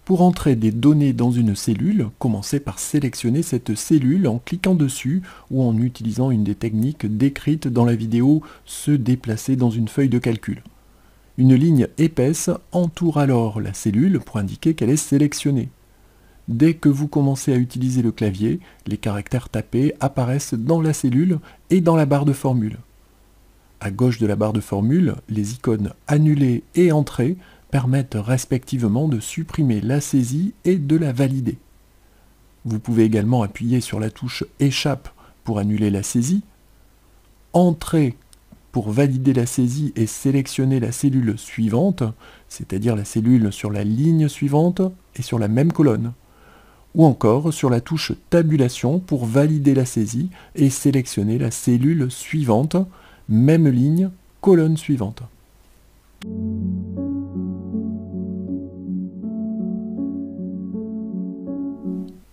Pour entrer des données dans une cellule, commencez par sélectionner cette cellule en cliquant dessus ou en utilisant une des techniques décrites dans la vidéo « Se déplacer dans une feuille de calcul ». Une ligne épaisse entoure alors la cellule pour indiquer qu'elle est sélectionnée. Dès que vous commencez à utiliser le clavier, les caractères tapés apparaissent dans la cellule et dans la barre de formule. À gauche de la barre de formule, les icônes « Annuler » et « Entrer » permettent respectivement de supprimer la saisie et de la valider. Vous pouvez également appuyer sur la touche « Échappe » pour annuler la saisie, « Entrer » pour valider la saisie et sélectionner la cellule suivante, c'est-à-dire la cellule sur la ligne suivante et sur la même colonne, ou encore sur la touche « Tabulation » pour valider la saisie et sélectionner la cellule suivante, même ligne, colonne suivante.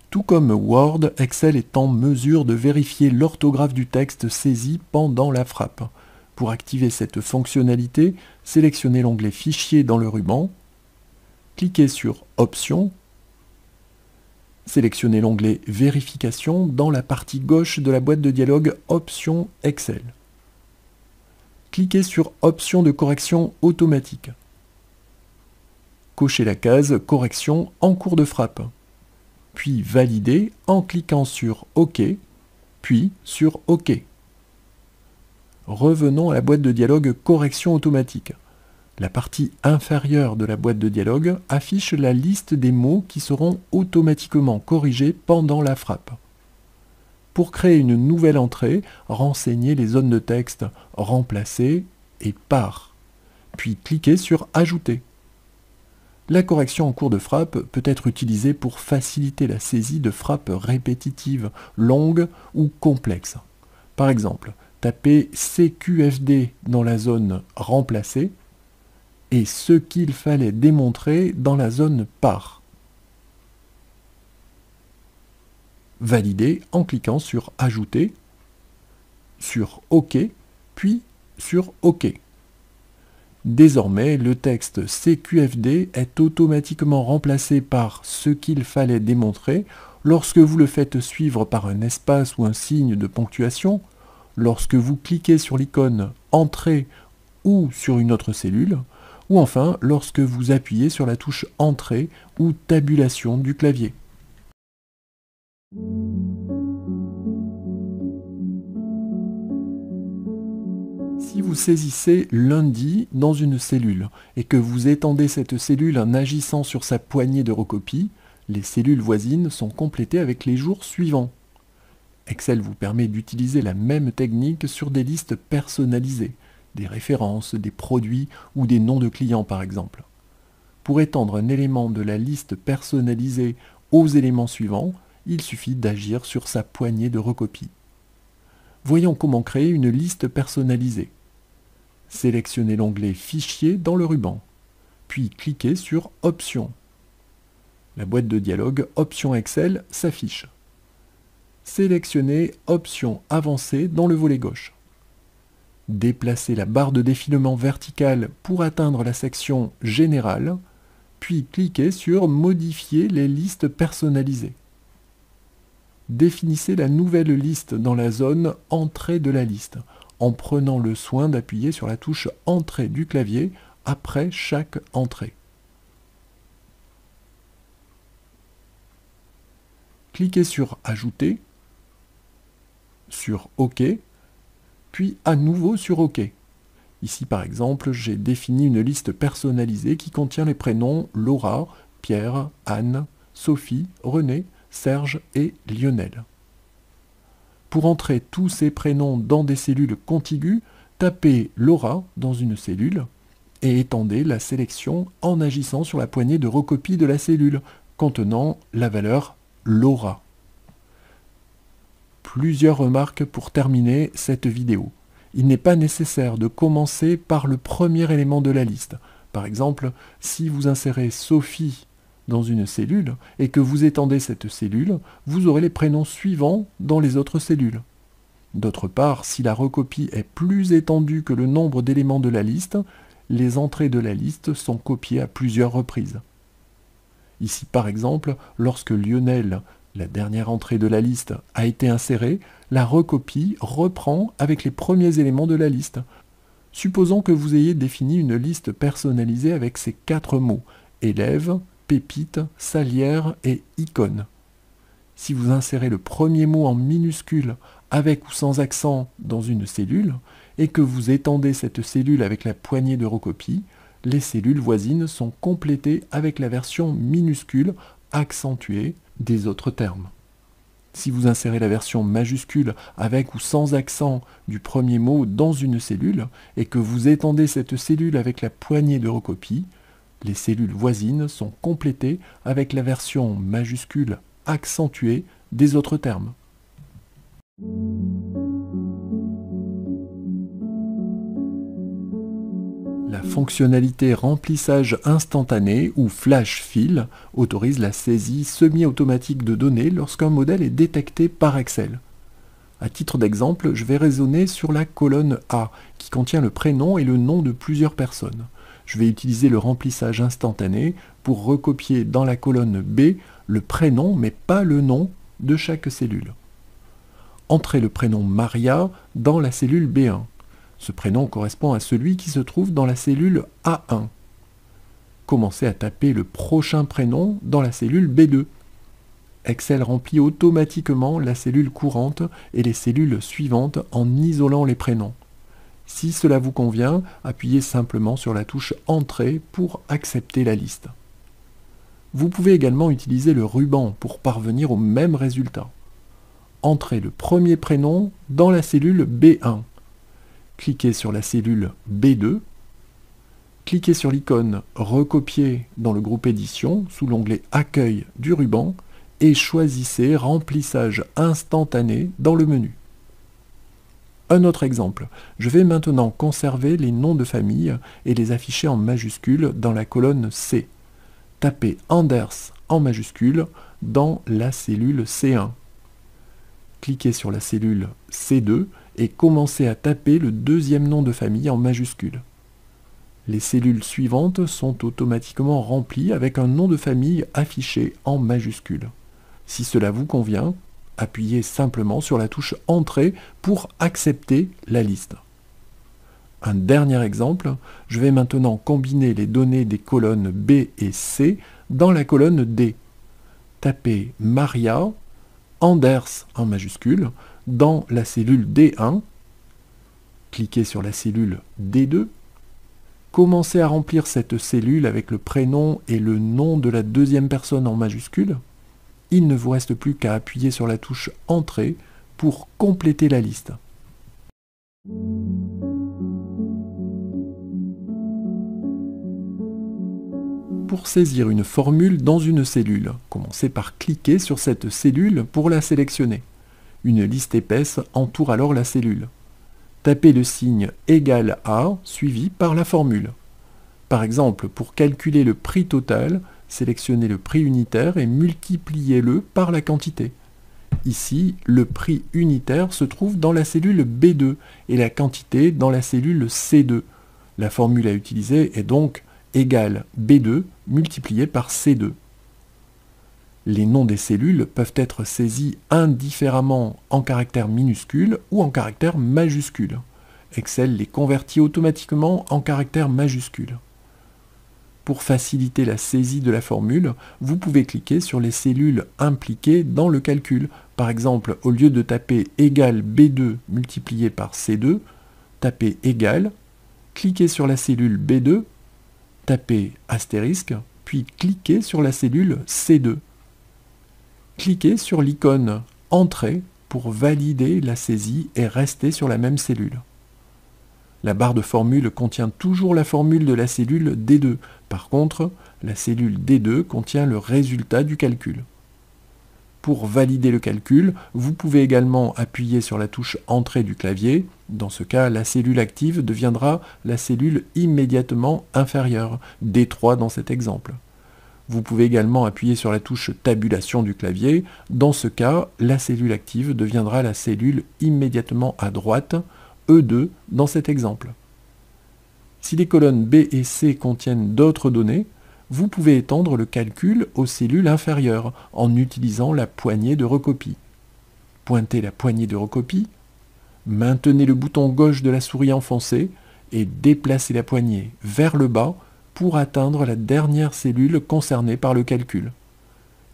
Tout comme Word, Excel est en mesure de vérifier l'orthographe du texte saisi pendant la frappe. Pour activer cette fonctionnalité, sélectionnez l'onglet Fichier dans le ruban, cliquez sur Options, sélectionnez l'onglet Vérification dans la partie gauche de la boîte de dialogue Options Excel. Cliquez sur Options de correction automatique. Cochez la case Correction en cours de frappe. Puis Valider en cliquant sur OK, puis sur OK. Revenons à la boîte de dialogue Correction automatique. La partie inférieure de la boîte de dialogue affiche la liste des mots qui seront automatiquement corrigés pendant la frappe. Pour créer une nouvelle entrée, renseignez les zones de texte Remplacer et Par, puis cliquez sur Ajouter. La correction en cours de frappe peut être utilisée pour faciliter la saisie de frappes répétitives, longues ou complexes. Par exemple, tapez CQFD dans la zone Remplacer et ce qu'il fallait démontrer dans la zone Par. Validez en cliquant sur Ajouter, sur OK, puis sur OK. Désormais, le texte CQFD est automatiquement remplacé par ce qu'il fallait démontrer lorsque vous le faites suivre par un espace ou un signe de ponctuation, lorsque vous cliquez sur l'icône Entrée ou sur une autre cellule, ou enfin lorsque vous appuyez sur la touche Entrée ou Tabulation du clavier. Si vous saisissez lundi dans une cellule et que vous étendez cette cellule en agissant sur sa poignée de recopie, les cellules voisines sont complétées avec les jours suivants. Excel vous permet d'utiliser la même technique sur des listes personnalisées, des références, des produits ou des noms de clients par exemple. Pour étendre un élément de la liste personnalisée aux éléments suivants, il suffit d'agir sur sa poignée de recopie. Voyons comment créer une liste personnalisée. Sélectionnez l'onglet Fichier dans le ruban, puis cliquez sur Options. La boîte de dialogue Options Excel s'affiche. Sélectionnez Options avancées dans le volet gauche. Déplacez la barre de défilement verticale pour atteindre la section Générale, puis cliquez sur Modifier les listes personnalisées. Définissez la nouvelle liste dans la zone Entrée de la liste, en prenant le soin d'appuyer sur la touche Entrée du clavier après chaque entrée. Cliquez sur Ajouter, sur OK, puis à nouveau sur OK. Ici par exemple, j'ai défini une liste personnalisée qui contient les prénoms Laura, Pierre, Anne, Sophie, René, Serge et Lionel. Pour entrer tous ces prénoms dans des cellules contiguës, tapez Laura dans une cellule et étendez la sélection en agissant sur la poignée de recopie de la cellule contenant la valeur Laura. Plusieurs remarques pour terminer cette vidéo. Il n'est pas nécessaire de commencer par le premier élément de la liste. Par exemple, si vous insérez Sophie dans une cellule et que vous étendez cette cellule, vous aurez les prénoms suivants dans les autres cellules. D'autre part, si la recopie est plus étendue que le nombre d'éléments de la liste, les entrées de la liste sont copiées à plusieurs reprises. Ici par exemple, lorsque Lionel, la dernière entrée de la liste, a été insérée, la recopie reprend avec les premiers éléments de la liste. Supposons que vous ayez défini une liste personnalisée avec ces 4 mots, élève, pépite, salière et icône. Si vous insérez le premier mot en minuscule avec ou sans accent dans une cellule, et que vous étendez cette cellule avec la poignée de recopie, les cellules voisines sont complétées avec la version minuscule accentuée des autres termes. Si vous insérez la version majuscule avec ou sans accent du premier mot dans une cellule, et que vous étendez cette cellule avec la poignée de recopie, les cellules voisines sont complétées avec la version majuscule accentuée des autres termes. La fonctionnalité remplissage instantané ou flash fill autorise la saisie semi-automatique de données lorsqu'un modèle est détecté par Excel. À titre d'exemple, je vais raisonner sur la colonne A qui contient le prénom et le nom de plusieurs personnes. Je vais utiliser le remplissage instantané pour recopier dans la colonne B le prénom mais pas le nom de chaque cellule. Entrez le prénom Maria dans la cellule B1. Ce prénom correspond à celui qui se trouve dans la cellule A1. Commencez à taper le prochain prénom dans la cellule B2. Excel remplit automatiquement la cellule courante et les cellules suivantes en isolant les prénoms. Si cela vous convient, appuyez simplement sur la touche Entrée pour accepter la liste. Vous pouvez également utiliser le ruban pour parvenir au même résultat. Entrez le premier prénom dans la cellule B1. Cliquez sur la cellule B2. Cliquez sur l'icône Recopier dans le groupe Édition sous l'onglet Accueil du ruban et choisissez Remplissage instantané dans le menu. Un autre exemple, je vais maintenant conserver les noms de famille et les afficher en majuscule dans la colonne C. Tapez Anders en majuscule dans la cellule C1. Cliquez sur la cellule C2 et commencez à taper le deuxième nom de famille en majuscule. Les cellules suivantes sont automatiquement remplies avec un nom de famille affiché en majuscule. Si cela vous convient, appuyez simplement sur la touche Entrée pour accepter la liste. Un dernier exemple, je vais maintenant combiner les données des colonnes B et C dans la colonne D. Tapez Maria, Anders en majuscule, dans la cellule D1. Cliquez sur la cellule D2. Commencez à remplir cette cellule avec le prénom et le nom de la deuxième personne en majuscule. Il ne vous reste plus qu'à appuyer sur la touche Entrée pour compléter la liste. Pour saisir une formule dans une cellule, commencez par cliquer sur cette cellule pour la sélectionner. Une liste épaisse entoure alors la cellule. Tapez le signe égal à suivi par la formule. Par exemple, pour calculer le prix total, sélectionnez le prix unitaire et multipliez-le par la quantité. Ici, le prix unitaire se trouve dans la cellule B2 et la quantité dans la cellule C2. La formule à utiliser est donc égale B2 multiplié par C2. Les noms des cellules peuvent être saisis indifféremment en caractères minuscules ou en caractères majuscules. Excel les convertit automatiquement en caractères majuscules. Pour faciliter la saisie de la formule, vous pouvez cliquer sur les cellules impliquées dans le calcul. Par exemple, au lieu de taper égal B2 multiplié par C2, tapez égal, cliquez sur la cellule B2, tapez astérisque, puis cliquez sur la cellule C2. Cliquez sur l'icône Entrée pour valider la saisie et rester sur la même cellule. La barre de formule contient toujours la formule de la cellule D2. Par contre, la cellule D2 contient le résultat du calcul. Pour valider le calcul, vous pouvez également appuyer sur la touche Entrée du clavier. Dans ce cas, la cellule active deviendra la cellule immédiatement inférieure, D3 dans cet exemple. Vous pouvez également appuyer sur la touche Tabulation du clavier. Dans ce cas, la cellule active deviendra la cellule immédiatement à droite, E2 dans cet exemple. Si les colonnes B et C contiennent d'autres données, vous pouvez étendre le calcul aux cellules inférieures en utilisant la poignée de recopie. Pointez la poignée de recopie, maintenez le bouton gauche de la souris enfoncé et déplacez la poignée vers le bas pour atteindre la dernière cellule concernée par le calcul.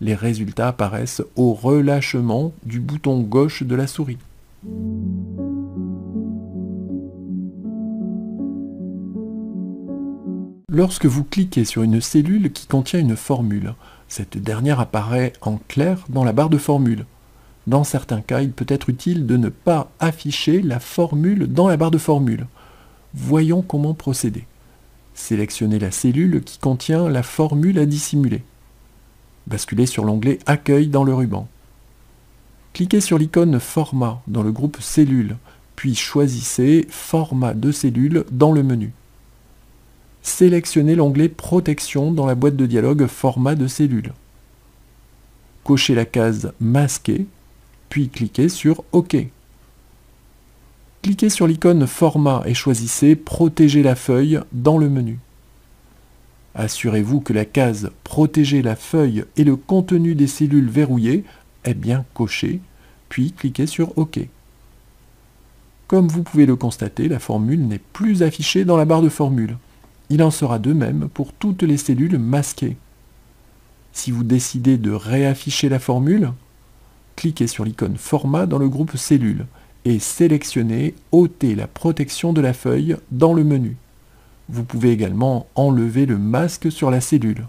Les résultats apparaissent au relâchement du bouton gauche de la souris. Lorsque vous cliquez sur une cellule qui contient une formule, cette dernière apparaît en clair dans la barre de formule. Dans certains cas, il peut être utile de ne pas afficher la formule dans la barre de formule. Voyons comment procéder. Sélectionnez la cellule qui contient la formule à dissimuler. Basculez sur l'onglet « Accueil » dans le ruban. Cliquez sur l'icône « Format » dans le groupe « Cellules », puis choisissez « Format de cellule » dans le menu. Sélectionnez l'onglet « Protection » dans la boîte de dialogue « Format de cellule ». Cochez la case « Masquer », puis cliquez sur « OK ». Cliquez sur l'icône « Format » et choisissez « Protéger la feuille » dans le menu. Assurez-vous que la case « Protéger la feuille et le contenu des cellules verrouillées » est bien cochée, puis cliquez sur « OK ». Comme vous pouvez le constater, la formule n'est plus affichée dans la barre de formule. Il en sera de même pour toutes les cellules masquées. Si vous décidez de réafficher la formule, cliquez sur l'icône « Format » dans le groupe « Cellules » et sélectionnez « Ôter la protection de la feuille » dans le menu. Vous pouvez également enlever le masque sur la cellule.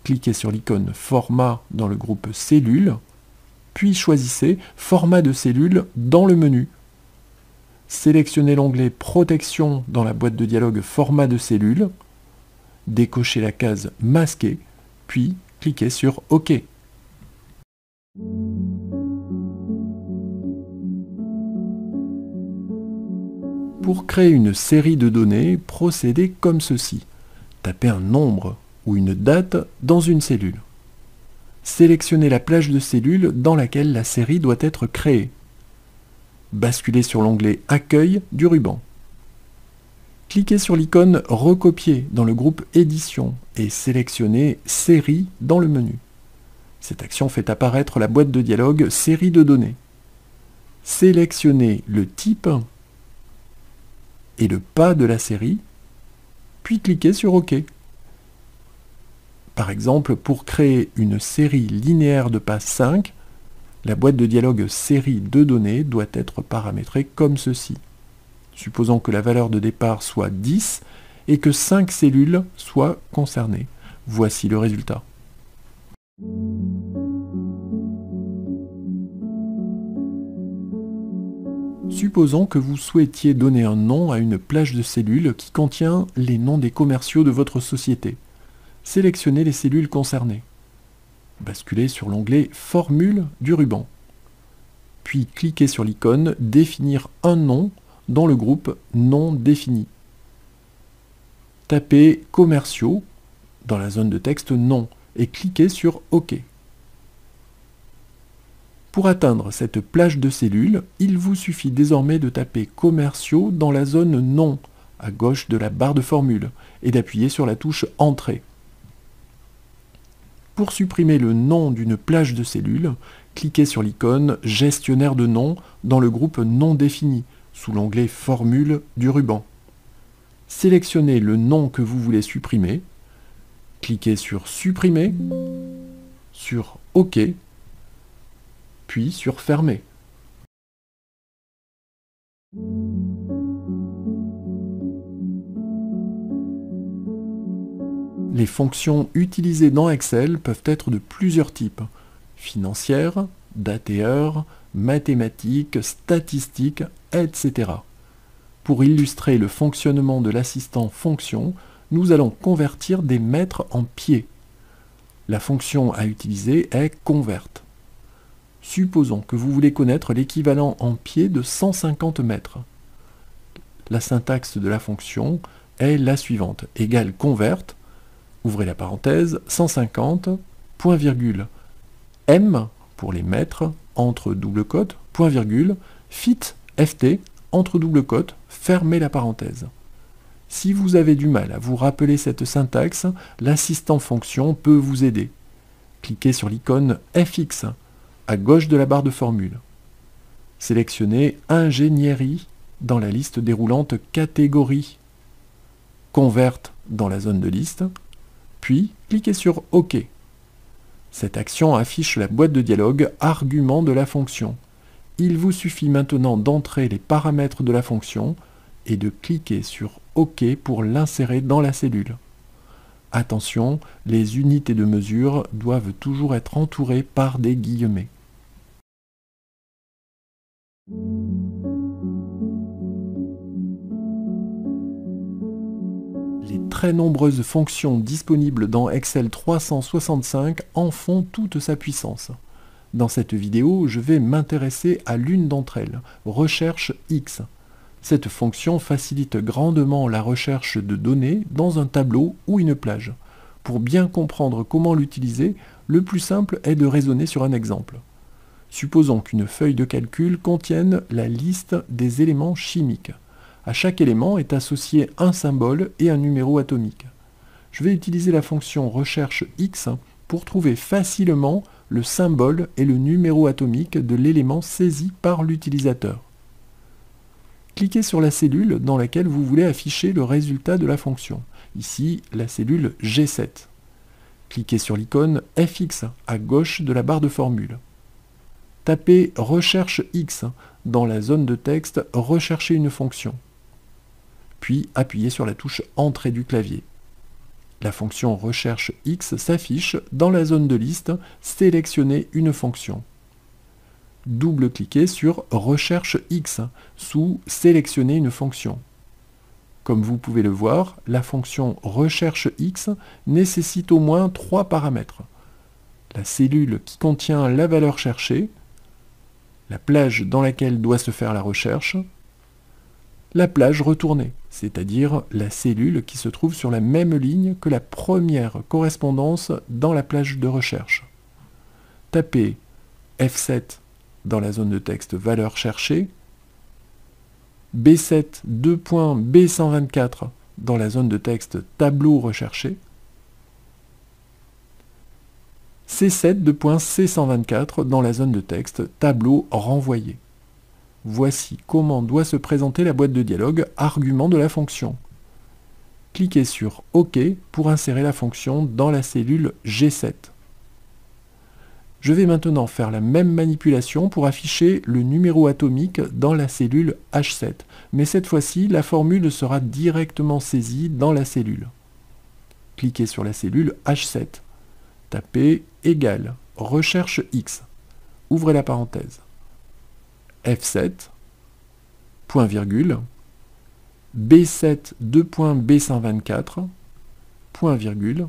Cliquez sur l'icône « Format » dans le groupe « Cellules », puis choisissez « Format de cellule » dans le menu. Sélectionnez l'onglet « Protection » dans la boîte de dialogue « Format de cellule », décochez la case « Masquer », puis cliquez sur « OK ». Pour créer une série de données, procédez comme ceci. Tapez un nombre ou une date dans une cellule. Sélectionnez la plage de cellules dans laquelle la série doit être créée. Basculez sur l'onglet « Accueil » du ruban. Cliquez sur l'icône « Recopier » dans le groupe « Édition » et sélectionnez « Série » dans le menu. Cette action fait apparaître la boîte de dialogue « Série de données ». Sélectionnez le type et le pas de la série, puis cliquez sur OK. Par exemple, pour créer une série linéaire de pas 5, la boîte de dialogue série de données doit être paramétrée comme ceci. Supposons que la valeur de départ soit 10 et que 5 cellules soient concernées. Voici le résultat. Supposons que vous souhaitiez donner un nom à une plage de cellules qui contient les noms des commerciaux de votre société. Sélectionnez les cellules concernées. Basculez sur l'onglet « Formule » du ruban. Puis cliquez sur l'icône « Définir un nom » dans le groupe « Nom défini ». Tapez « Commerciaux » dans la zone de texte « Nom » et cliquez sur « OK ». Pour atteindre cette plage de cellules, il vous suffit désormais de taper « Commerciaux » dans la zone « Nom » à gauche de la barre de formule et d'appuyer sur la touche « Entrée ». Pour supprimer le nom d'une plage de cellules, cliquez sur l'icône « Gestionnaire de noms » dans le groupe « Nom défini » sous l'onglet « Formule » du ruban. Sélectionnez le nom que vous voulez supprimer, cliquez sur « Supprimer », sur « OK », puis sur « Fermer ». Les fonctions utilisées dans Excel peuvent être de plusieurs types: financières, date et heure, mathématiques, statistiques, etc. Pour illustrer le fonctionnement de l'assistant fonction, nous allons convertir des mètres en pieds. La fonction à utiliser est convert. Supposons que vous voulez connaître l'équivalent en pieds de 150 mètres. La syntaxe de la fonction est la suivante: égale convert, ouvrez la parenthèse, 150, point virgule, m pour les mètres, entre double cote, point virgule, fit, ft, entre double cote, fermez la parenthèse. Si vous avez du mal à vous rappeler cette syntaxe, l'assistant fonction peut vous aider. Cliquez sur l'icône FX à gauche de la barre de formule. Sélectionnez Ingénierie dans la liste déroulante Catégorie. Converte dans la zone de liste, puis cliquez sur OK. Cette action affiche la boîte de dialogue Argument de la fonction. Il vous suffit maintenant d'entrer les paramètres de la fonction et de cliquer sur OK pour l'insérer dans la cellule. Attention, les unités de mesure doivent toujours être entourées par des guillemets. Les très nombreuses fonctions disponibles dans Excel 365 en font toute sa puissance. Dans cette vidéo, je vais m'intéresser à l'une d'entre elles, Recherche X. Cette fonction facilite grandement la recherche de données dans un tableau ou une plage. Pour bien comprendre comment l'utiliser, le plus simple est de raisonner sur un exemple. Supposons qu'une feuille de calcul contienne la liste des éléments chimiques. À chaque élément est associé un symbole et un numéro atomique. Je vais utiliser la fonction recherche X pour trouver facilement le symbole et le numéro atomique de l'élément saisi par l'utilisateur. Cliquez sur la cellule dans laquelle vous voulez afficher le résultat de la fonction. Ici, la cellule G7. Cliquez sur l'icône FX à gauche de la barre de formule. Tapez Recherche X dans la zone de texte Rechercher une fonction. Puis appuyez sur la touche Entrée du clavier. La fonction Recherche X s'affiche dans la zone de liste Sélectionner une fonction. Double-cliquez sur Recherche X sous Sélectionner une fonction. Comme vous pouvez le voir, la fonction Recherche X nécessite au moins 3 paramètres. La cellule qui contient la valeur cherchée, la plage dans laquelle doit se faire la recherche, la plage retournée, c'est-à-dire la cellule qui se trouve sur la même ligne que la première correspondance dans la plage de recherche. Tapez F7 dans la zone de texte valeur cherchée, B7 2.B124 dans la zone de texte tableau recherché, C7 2.C124 dans la zone de texte tableau renvoyé. Voici comment doit se présenter la boîte de dialogue argument de la fonction. Cliquez sur OK pour insérer la fonction dans la cellule G7. Je vais maintenant faire la même manipulation pour afficher le numéro atomique dans la cellule H7, mais cette fois-ci, la formule sera directement saisie dans la cellule. Cliquez sur la cellule H7. Tapez égal Recherche X. Ouvrez la parenthèse. F7, point virgule, B7 2.B124, point virgule,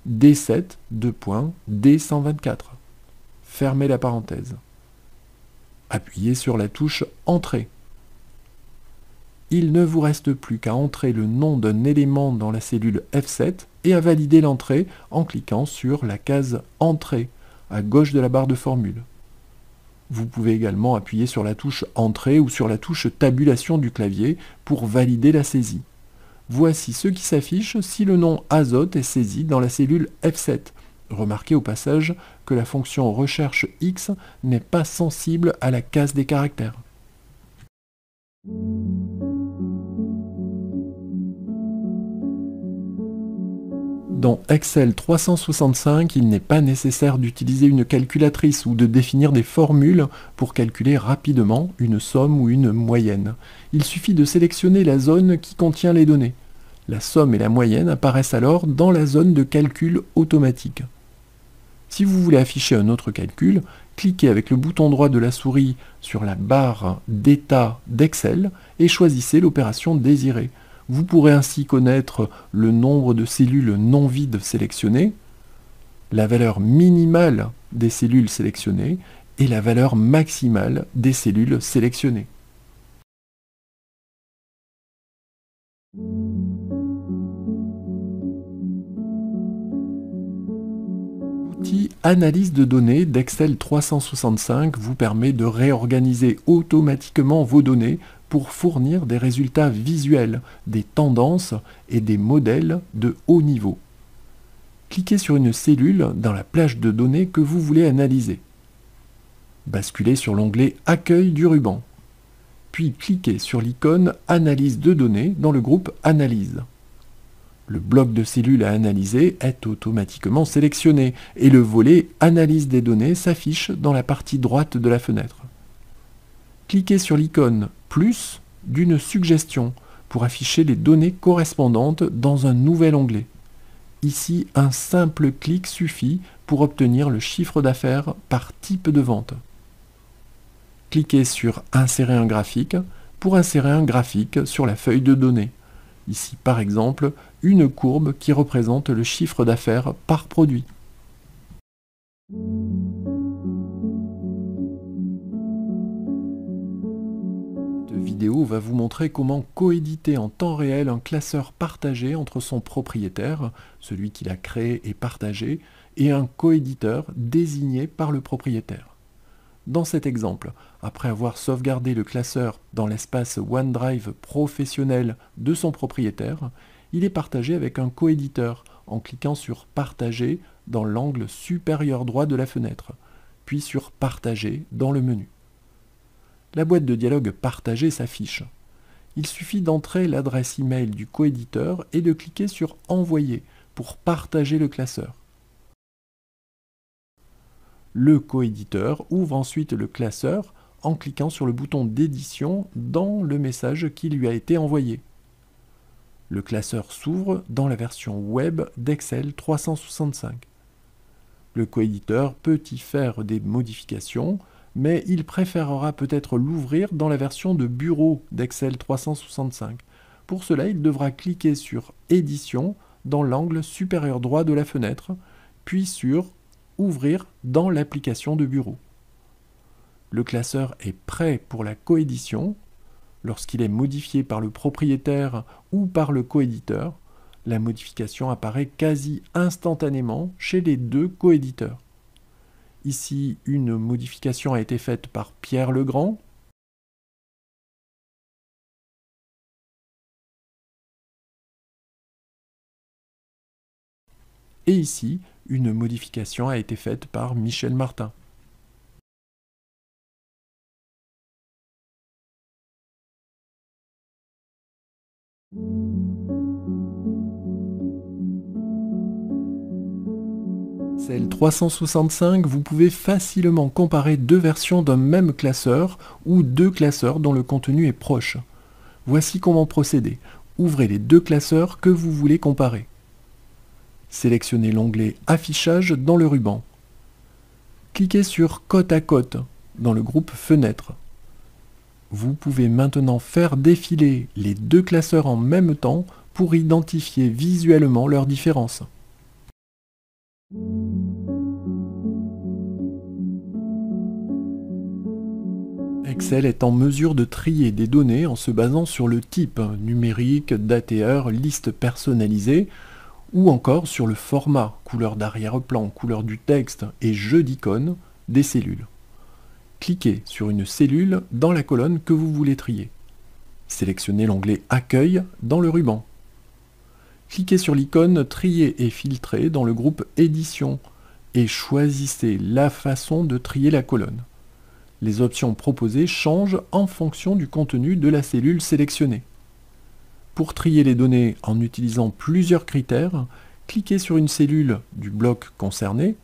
D7 2.D124. Fermez la parenthèse. Appuyez sur la touche Entrée. Il ne vous reste plus qu'à entrer le nom d'un élément dans la cellule F7 et à valider l'entrée en cliquant sur la case Entrée à gauche de la barre de formule. Vous pouvez également appuyer sur la touche Entrée ou sur la touche Tabulation du clavier pour valider la saisie. Voici ce qui s'affiche si le nom azote est saisi dans la cellule F7. Remarquez au passage que la fonction recherche X n'est pas sensible à la case des caractères. Dans Excel 365, il n'est pas nécessaire d'utiliser une calculatrice ou de définir des formules pour calculer rapidement une somme ou une moyenne. Il suffit de sélectionner la zone qui contient les données. La somme et la moyenne apparaissent alors dans la zone de calcul automatique. Si vous voulez afficher un autre calcul, cliquez avec le bouton droit de la souris sur la barre d'état d'Excel et choisissez l'opération désirée. Vous pourrez ainsi connaître le nombre de cellules non vides sélectionnées, la valeur minimale des cellules sélectionnées et la valeur maximale des cellules sélectionnées. L'outil Analyse de données d'Excel 365 vous permet de réorganiser automatiquement vos données pour fournir des résultats visuels, des tendances et des modèles de haut niveau. Cliquez sur une cellule dans la plage de données que vous voulez analyser. Basculez sur l'onglet « Accueil du ruban ». Puis cliquez sur l'icône « Analyse de données » dans le groupe « Analyse ». Le bloc de cellules à analyser est automatiquement sélectionné et le volet « Analyse des données » s'affiche dans la partie droite de la fenêtre. Cliquez sur l'icône « Plus » d'une suggestion pour afficher les données correspondantes dans un nouvel onglet. Ici, un simple clic suffit pour obtenir le chiffre d'affaires par type de vente. Cliquez sur « Insérer un graphique » pour insérer un graphique sur la feuille de données. Ici, par exemple, une courbe qui représente le chiffre d'affaires par produit. Cette vidéo va vous montrer comment coéditer en temps réel un classeur partagé entre son propriétaire, celui qui l'a créé et partagé, et un coéditeur désigné par le propriétaire. Dans cet exemple, après avoir sauvegardé le classeur dans l'espace OneDrive professionnel de son propriétaire, il est partagé avec un coéditeur en cliquant sur « Partager » dans l'angle supérieur droit de la fenêtre, puis sur « Partager » dans le menu. La boîte de dialogue partagée s'affiche. Il suffit d'entrer l'adresse email du coéditeur et de cliquer sur « Envoyer » pour partager le classeur. Le coéditeur ouvre ensuite le classeur en cliquant sur le bouton d'édition dans le message qui lui a été envoyé. Le classeur s'ouvre dans la version web d'Excel 365. Le coéditeur peut y faire des modifications, mais il préférera peut-être l'ouvrir dans la version de bureau d'Excel 365. Pour cela, il devra cliquer sur « Édition » dans l'angle supérieur droit de la fenêtre, puis sur « Ouvrir dans l'application de bureau ». Le classeur est prêt pour la coédition. Lorsqu'il est modifié par le propriétaire ou par le coéditeur, la modification apparaît quasi instantanément chez les deux coéditeurs. Ici, une modification a été faite par Pierre Legrand. Et ici, une modification a été faite par Michel Martin. Excel 365, vous pouvez facilement comparer deux versions d'un même classeur ou deux classeurs dont le contenu est proche. Voici comment procéder. Ouvrez les deux classeurs que vous voulez comparer. Sélectionnez l'onglet « Affichage » dans le ruban. Cliquez sur « Côte à côte » dans le groupe « Fenêtres ». Vous pouvez maintenant faire défiler les deux classeurs en même temps pour identifier visuellement leurs différences. Excel est en mesure de trier des données en se basant sur le type numérique, daté-heure, liste personnalisée, ou encore sur le format, couleur d'arrière-plan, couleur du texte et jeu d'icônes des cellules. Cliquez sur une cellule dans la colonne que vous voulez trier. Sélectionnez l'onglet « Accueil » dans le ruban. Cliquez sur l'icône « Trier et filtrer » dans le groupe « Édition » et choisissez la façon de trier la colonne. Les options proposées changent en fonction du contenu de la cellule sélectionnée. Pour trier les données en utilisant plusieurs critères, cliquez sur une cellule du bloc concerné,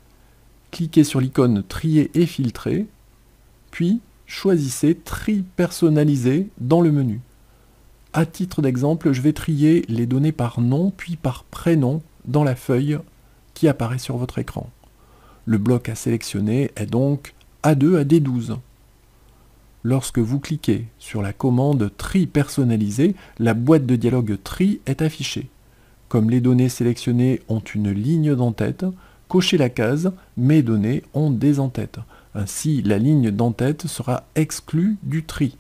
cliquez sur l'icône « Trier et filtrer », puis choisissez « Tri personnalisé » dans le menu. À titre d'exemple, je vais trier les données par nom puis par prénom dans la feuille qui apparaît sur votre écran. Le bloc à sélectionner est donc A2 à D12. Lorsque vous cliquez sur la commande « Tri personnalisé », la boîte de dialogue « Tri » est affichée. Comme les données sélectionnées ont une ligne d'en-tête, cochez la case « Mes données ont des en-têtes ». Ainsi, la ligne d'en-tête sera exclue du tri.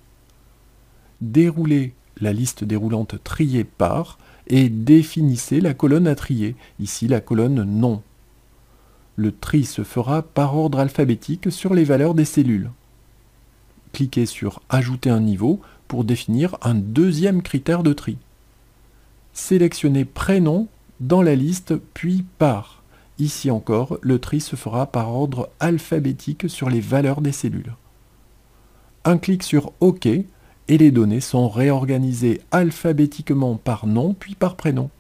Déroulez la liste déroulante triée par et définissez la colonne à trier, ici la colonne « Nom ». Le tri se fera par ordre alphabétique sur les valeurs des cellules. Cliquez sur « Ajouter un niveau » pour définir un deuxième critère de tri. Sélectionnez prénom dans la liste, puis par. Ici encore, le tri se fera par ordre alphabétique sur les valeurs des cellules. Un clic sur OK et les données sont réorganisées alphabétiquement par nom puis par prénom.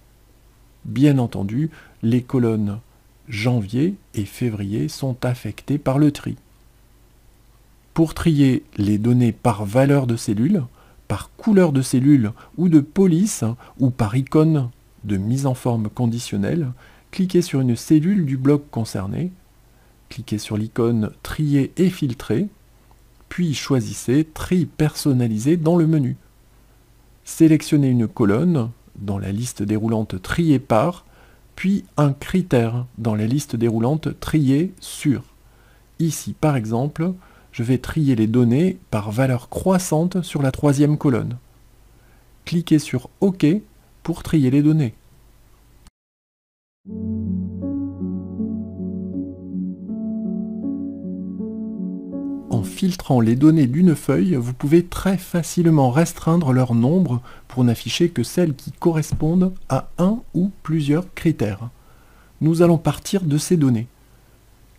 Bien entendu, les colonnes janvier et février sont affectées par le tri. Pour trier les données par valeur de cellule, par couleur de cellule ou de police ou par icône de mise en forme conditionnelle, cliquez sur une cellule du bloc concerné, cliquez sur l'icône Trier et filtrer, puis choisissez Tri personnalisé dans le menu. Sélectionnez une colonne dans la liste déroulante Trier par, puis un critère dans la liste déroulante Trier sur. Ici, par exemple, je vais trier les données par valeur croissante sur la troisième colonne. Cliquez sur OK pour trier les données. En filtrant les données d'une feuille, vous pouvez très facilement restreindre leur nombre pour n'afficher que celles qui correspondent à un ou plusieurs critères. Nous allons partir de ces données.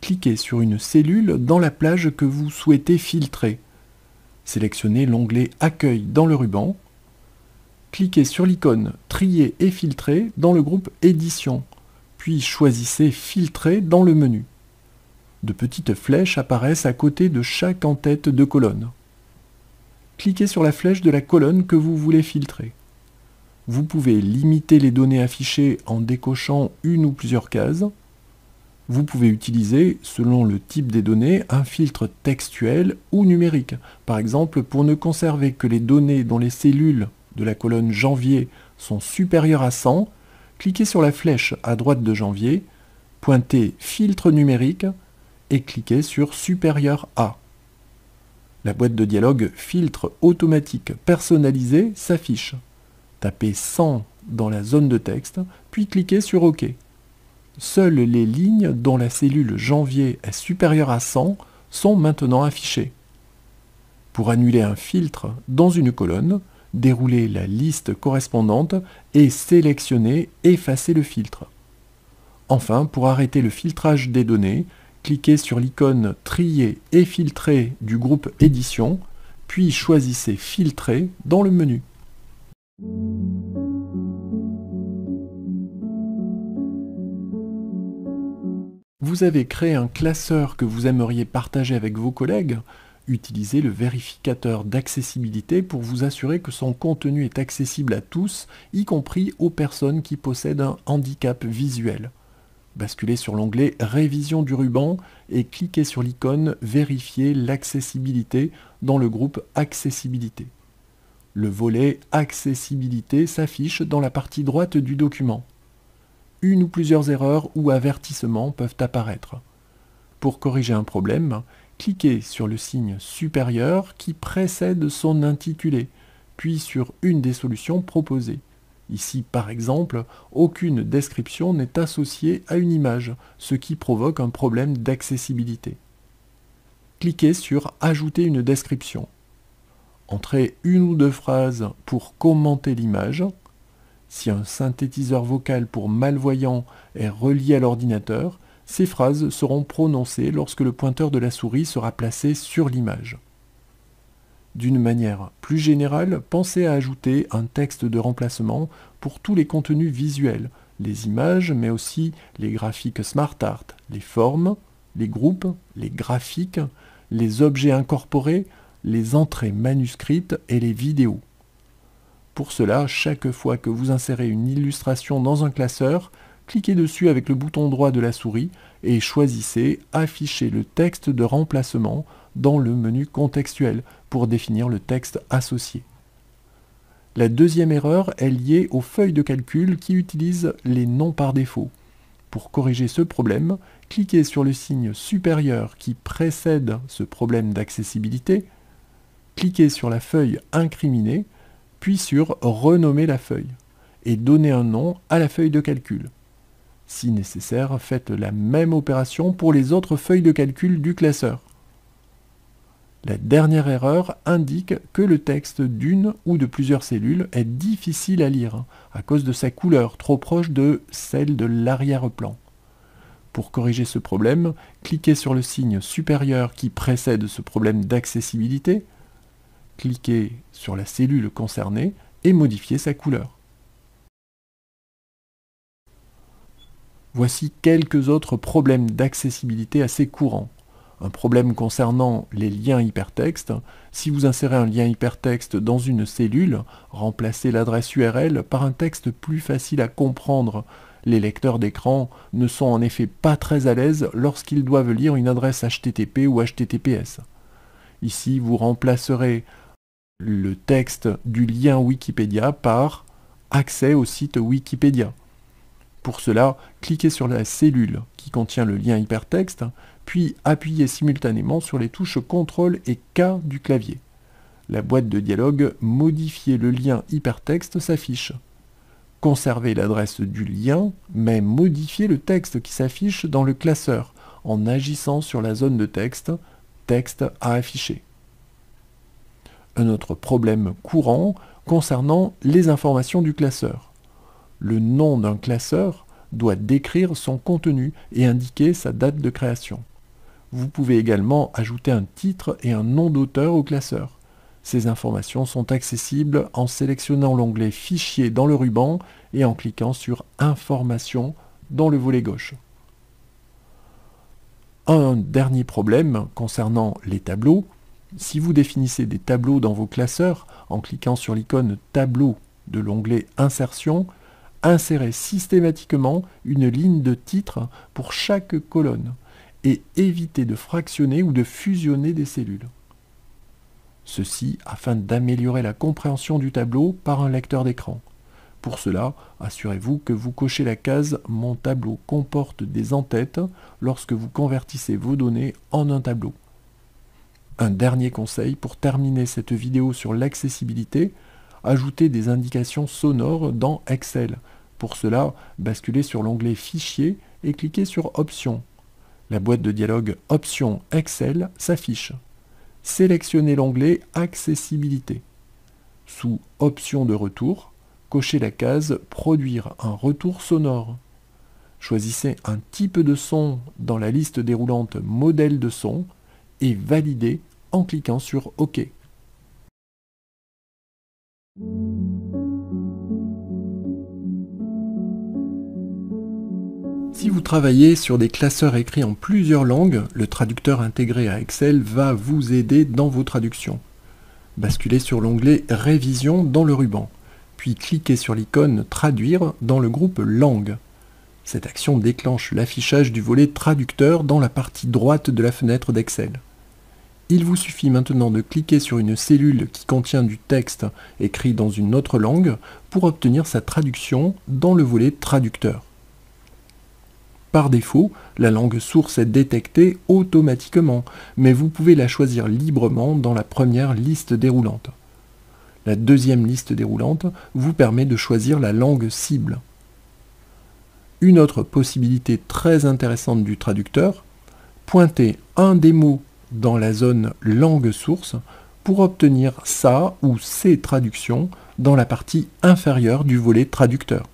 Cliquez sur une cellule dans la plage que vous souhaitez filtrer. Sélectionnez l'onglet Accueil dans le ruban. Cliquez sur l'icône Trier et filtrer dans le groupe Édition, puis choisissez Filtrer dans le menu. De petites flèches apparaissent à côté de chaque en-tête de colonne. Cliquez sur la flèche de la colonne que vous voulez filtrer. Vous pouvez limiter les données affichées en décochant une ou plusieurs cases. Vous pouvez utiliser, selon le type des données, un filtre textuel ou numérique. Par exemple, pour ne conserver que les données dont les cellules de la colonne janvier sont supérieures à 100, cliquez sur la flèche à droite de janvier, pointez Filtre numérique et cliquez sur Supérieur à. La boîte de dialogue Filtre automatique personnalisé s'affiche. Tapez 100 dans la zone de texte, puis cliquez sur OK. Seules les lignes dont la cellule janvier est supérieure à 100 sont maintenant affichées. Pour annuler un filtre dans une colonne, déroulez la liste correspondante et sélectionnez Effacer le filtre. Enfin, pour arrêter le filtrage des données, cliquez sur l'icône Trier et filtrer du groupe Édition, puis choisissez Filtrer dans le menu. Vous avez créé un classeur que vous aimeriez partager avec vos collègues. Utilisez le vérificateur d'accessibilité pour vous assurer que son contenu est accessible à tous, y compris aux personnes qui possèdent un handicap visuel. Basculez sur l'onglet Révision du ruban et cliquez sur l'icône Vérifier l'accessibilité dans le groupe Accessibilité. Le volet Accessibilité s'affiche dans la partie droite du document. Une ou plusieurs erreurs ou avertissements peuvent apparaître. Pour corriger un problème, cliquez sur le signe supérieur qui précède son intitulé, puis sur une des solutions proposées. Ici, par exemple, aucune description n'est associée à une image, ce qui provoque un problème d'accessibilité. Cliquez sur Ajouter une description. Entrez une ou deux phrases pour commenter l'image. Si un synthétiseur vocal pour malvoyants est relié à l'ordinateur, ces phrases seront prononcées lorsque le pointeur de la souris sera placé sur l'image. D'une manière plus générale, pensez à ajouter un texte de remplacement pour tous les contenus visuels, les images, mais aussi les graphiques SmartArt, les formes, les groupes, les graphiques, les objets incorporés, les entrées manuscrites et les vidéos. Pour cela, chaque fois que vous insérez une illustration dans un classeur, cliquez dessus avec le bouton droit de la souris et choisissez Afficher le texte de remplacement dans le menu contextuel pour définir le texte associé. La deuxième erreur est liée aux feuilles de calcul qui utilisent les noms par défaut. Pour corriger ce problème, cliquez sur le signe supérieur qui précède ce problème d'accessibilité, cliquez sur la feuille incriminée, puis sur Renommer la feuille, et donnez un nom à la feuille de calcul. Si nécessaire, faites la même opération pour les autres feuilles de calcul du classeur. La dernière erreur indique que le texte d'une ou de plusieurs cellules est difficile à lire à cause de sa couleur trop proche de celle de l'arrière-plan. Pour corriger ce problème, cliquez sur le signe supérieur qui précède ce problème d'accessibilité, cliquez sur la cellule concernée et modifiez sa couleur. Voici quelques autres problèmes d'accessibilité assez courants. Un problème concernant les liens hypertextes. Si vous insérez un lien hypertexte dans une cellule, remplacez l'adresse URL par un texte plus facile à comprendre. Les lecteurs d'écran ne sont en effet pas très à l'aise lorsqu'ils doivent lire une adresse HTTP ou HTTPS. Ici, vous remplacerez le texte du lien Wikipédia par « Accès au site Wikipédia ». Pour cela, cliquez sur la cellule qui contient le lien hypertexte, puis appuyez simultanément sur les touches CTRL et K du clavier. La boîte de dialogue « Modifier le lien hypertexte » s'affiche. Conservez l'adresse du lien, mais modifiez le texte qui s'affiche dans le classeur en agissant sur la zone de texte « Texte à afficher ». Un autre problème courant concernant les informations du classeur. Le nom d'un classeur doit décrire son contenu et indiquer sa date de création. Vous pouvez également ajouter un titre et un nom d'auteur au classeur. Ces informations sont accessibles en sélectionnant l'onglet Fichier dans le ruban et en cliquant sur Informations dans le volet gauche. Un dernier problème concernant les tableaux. Si vous définissez des tableaux dans vos classeurs en cliquant sur l'icône Tableau de l'onglet Insertion, insérez systématiquement une ligne de titre pour chaque colonne et évitez de fractionner ou de fusionner des cellules. Ceci afin d'améliorer la compréhension du tableau par un lecteur d'écran. Pour cela, assurez-vous que vous cochez la case « Mon tableau comporte des en-têtes » lorsque vous convertissez vos données en un tableau. Un dernier conseil pour terminer cette vidéo sur l'accessibilité, ajoutez des indications sonores dans Excel. Pour cela, basculez sur l'onglet Fichier et cliquez sur Options. La boîte de dialogue Options Excel s'affiche. Sélectionnez l'onglet Accessibilité. Sous Options de retour, cochez la case Produire un retour sonore. Choisissez un type de son dans la liste déroulante Modèle de son et validez en cliquant sur OK. Si vous travaillez sur des classeurs écrits en plusieurs langues, le traducteur intégré à Excel va vous aider dans vos traductions. Basculez sur l'onglet Révision dans le ruban, puis cliquez sur l'icône Traduire dans le groupe Langue. Cette action déclenche l'affichage du volet Traducteur dans la partie droite de la fenêtre d'Excel. Il vous suffit maintenant de cliquer sur une cellule qui contient du texte écrit dans une autre langue pour obtenir sa traduction dans le volet Traducteur. Par défaut, la langue source est détectée automatiquement, mais vous pouvez la choisir librement dans la première liste déroulante. La deuxième liste déroulante vous permet de choisir la langue cible. Une autre possibilité très intéressante du traducteur, pointez un des mots dans la zone langue source pour obtenir sa ou ses traductions dans la partie inférieure du volet traducteur.